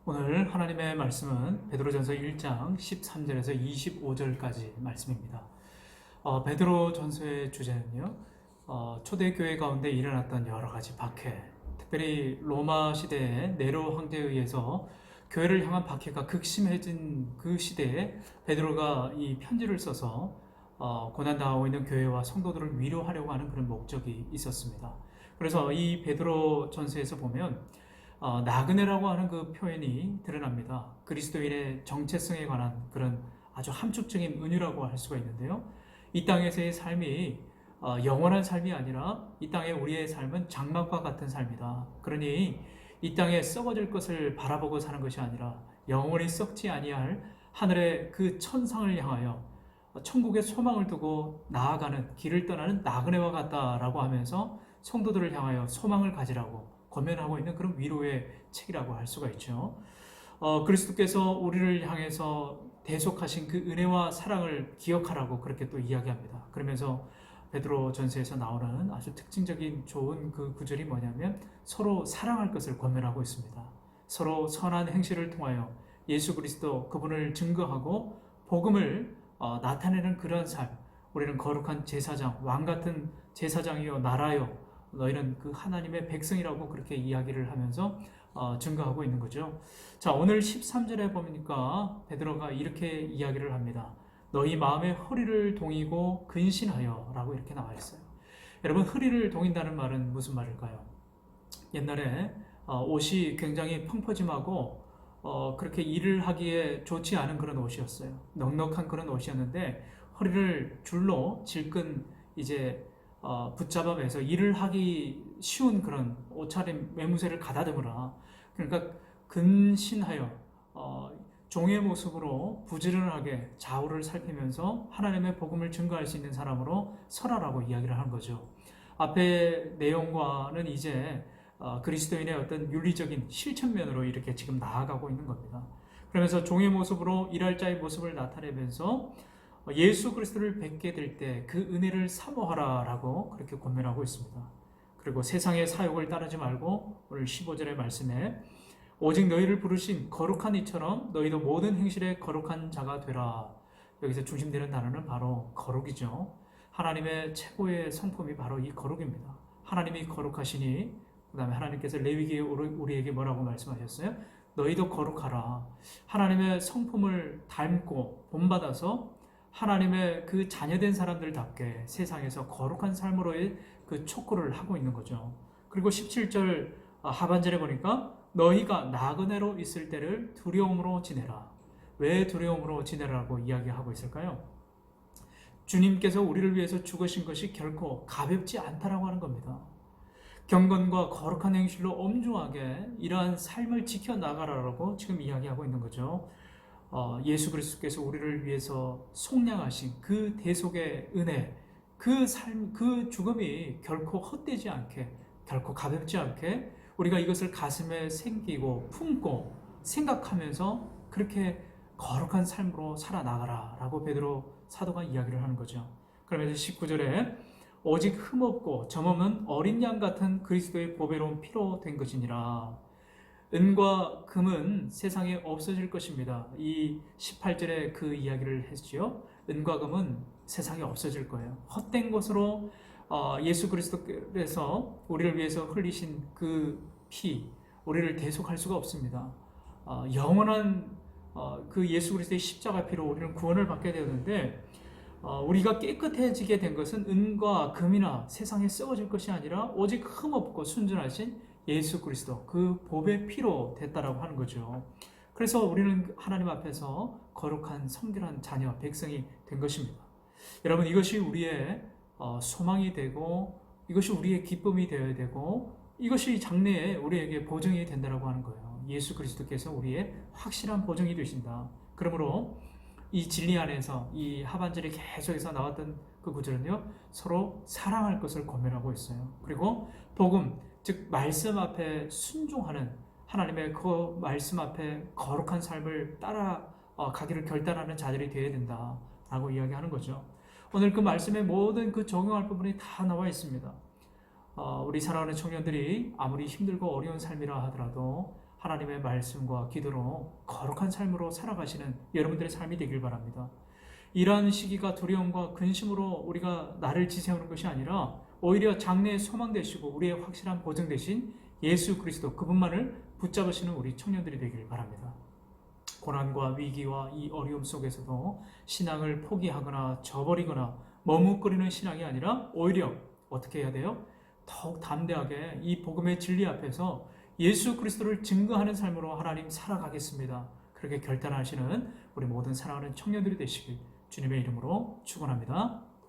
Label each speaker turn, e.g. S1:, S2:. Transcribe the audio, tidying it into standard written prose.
S1: 오늘 하나님의 말씀은 베드로전서 1장 13절에서 25절까지 말씀입니다. 베드로전서의 주제는요, 초대교회 가운데 일어났던 여러 가지 박해, 특별히 로마 시대의 네로 황제에 의해서 교회를 향한 박해가 극심해진 그 시대에 베드로가 이 편지를 써서 고난당하고 있는 교회와 성도들을 위로하려고 하는 그런 목적이 있었습니다. 그래서 이 베드로전서에서 보면 나그네라고 하는 그 표현이 드러납니다. 그리스도인의 정체성에 관한 그런 아주 함축적인 은유라고 할 수가 있는데요. 이 땅에서의 삶이 영원한 삶이 아니라 이 땅의 우리의 삶은 장막과 같은 삶이다. 그러니 이 땅에 썩어질 것을 바라보고 사는 것이 아니라 영원히 썩지 아니할 하늘의 그 천상을 향하여 천국의 소망을 두고 나아가는 길을 떠나는 나그네와 같다라고 하면서 성도들을 향하여 소망을 가지라고 권면하고 있는 그런 위로의 책이라고 할 수가 있죠. 그리스도께서 우리를 향해서 대속하신 그 은혜와 사랑을 기억하라고 그렇게 또 이야기합니다. 그러면서 베드로 전서에서 나오는 아주 특징적인 좋은 그 구절이 뭐냐면 서로 사랑할 것을 권면하고 있습니다. 서로 선한 행실을 통하여 예수 그리스도 그분을 증거하고 복음을 나타내는 그런 삶. 우리는 거룩한 제사장, 왕 같은 제사장이요 나라요 너희는 그 하나님의 백성이라고 그렇게 이야기를 하면서 증거하고 있는 거죠. 자, 오늘 13절에 보니까 베드로가 이렇게 이야기를 합니다. 너희 마음의 허리를 동이고 근신하여 라고 이렇게 나와 있어요. 여러분, 허리를 동인다는 말은 무슨 말일까요? 옛날에 옷이 굉장히 펑퍼짐하고 그렇게 일을 하기에 좋지 않은 그런 옷이었어요. 넉넉한 그런 옷이었는데 허리를 줄로 질끈 이제 붙잡아 매서 일을 하기 쉬운 그런 옷차림 매무새를 가다듬으라. 그러니까 근신하여 종의 모습으로 부지런하게 좌우를 살피면서 하나님의 복음을 증거할 수 있는 사람으로 서라라고 이야기를 하는 거죠. 앞에 내용과는 이제 그리스도인의 어떤 윤리적인 실천면으로 이렇게 지금 나아가고 있는 겁니다. 그러면서 종의 모습으로 일할 자의 모습을 나타내면서 예수 그리스도를 뵙게 될 때 그 은혜를 사모하라라고 그렇게 권면하고 있습니다. 그리고 세상의 사욕을 따르지 말고 오늘 15절의 말씀에 오직 너희를 부르신 거룩한 이처럼 너희도 모든 행실에 거룩한 자가 되라. 여기서 중심되는 단어는 바로 거룩이죠. 하나님의 최고의 성품이 바로 이 거룩입니다. 하나님이 거룩하시니 그 다음에 하나님께서 레위기에 우리에게 뭐라고 말씀하셨어요? 너희도 거룩하라. 하나님의 성품을 닮고 본받아서 하나님의 그 자녀된 사람들답게 세상에서 거룩한 삶으로의 그 촉구를 하고 있는 거죠. 그리고 17절 하반절에 보니까 너희가 나그네로 있을 때를 두려움으로 지내라. 왜 두려움으로 지내라고 이야기하고 있을까요? 주님께서 우리를 위해서 죽으신 것이 결코 가볍지 않다라고 하는 겁니다. 경건과 거룩한 행실로 엄중하게 이러한 삶을 지켜나가라고 지금 이야기하고 있는 거죠. 예수 그리스도께서 우리를 위해서 속량하신 그 대속의 은혜, 그 삶, 그 죽음이 결코 헛되지 않게, 결코 가볍지 않게 우리가 이것을 가슴에 생기고 품고 생각하면서 그렇게 거룩한 삶으로 살아나가라 라고 베드로 사도가 이야기를 하는 거죠. 그러면서 19절에 오직 흠없고 점없는 어린 양 같은 그리스도의 보배로운 피로 된 것이니라. 은과 금은 세상에 없어질 것입니다. 이 18절에 그 이야기를 했지요. 은과 금은 세상에 없어질 거예요. 헛된 것으로 예수 그리스도께서 우리를 위해서 흘리신 그 피, 우리를 대속할 수가 없습니다. 영원한 그 예수 그리스도의 십자가 피로 우리는 구원을 받게 되었는데 우리가 깨끗해지게 된 것은 은과 금이나 세상에 썩어질 것이 아니라 오직 흠없고 순전하신 예수 그리스도 그 보배 피로 됐다라고 하는 거죠. 그래서 우리는 하나님 앞에서 거룩한 성결한 자녀 백성이 된 것입니다. 여러분, 이것이 우리의 소망이 되고 이것이 우리의 기쁨이 되어야 되고 이것이 장래에 우리에게 보증이 된다라고 하는 거예요. 예수 그리스도께서 우리의 확실한 보증이 되신다. 그러므로 이 진리 안에서 이 하반절에 계속해서 나왔던 그 구절은요, 서로 사랑할 것을 권면하고 있어요. 그리고 복음, 즉 말씀 앞에 순종하는 하나님의 그 말씀 앞에 거룩한 삶을 따라가기를 결단하는 자들이 되어야 된다라고 이야기하는 거죠. 오늘 그 말씀의 모든 그 적용할 부분이 다 나와 있습니다. 우리 사랑하는 청년들이 아무리 힘들고 어려운 삶이라 하더라도 하나님의 말씀과 기도로 거룩한 삶으로 살아가시는 여러분들의 삶이 되길 바랍니다. 이러한 시기가 두려움과 근심으로 우리가 나를 지새우는 것이 아니라 오히려 장래의 소망 되시고 우리의 확실한 보증 되신 예수 그리스도 그분만을 붙잡으시는 우리 청년들이 되길 바랍니다. 고난과 위기와 이 어려움 속에서도 신앙을 포기하거나 저버리거나 머뭇거리는 신앙이 아니라 오히려 어떻게 해야 돼요? 더욱 담대하게 이 복음의 진리 앞에서 예수 그리스도를 증거하는 삶으로 하나님 살아가겠습니다. 그렇게 결단하시는 우리 모든 사랑하는 청년들이 되시길 주님의 이름으로 축원합니다.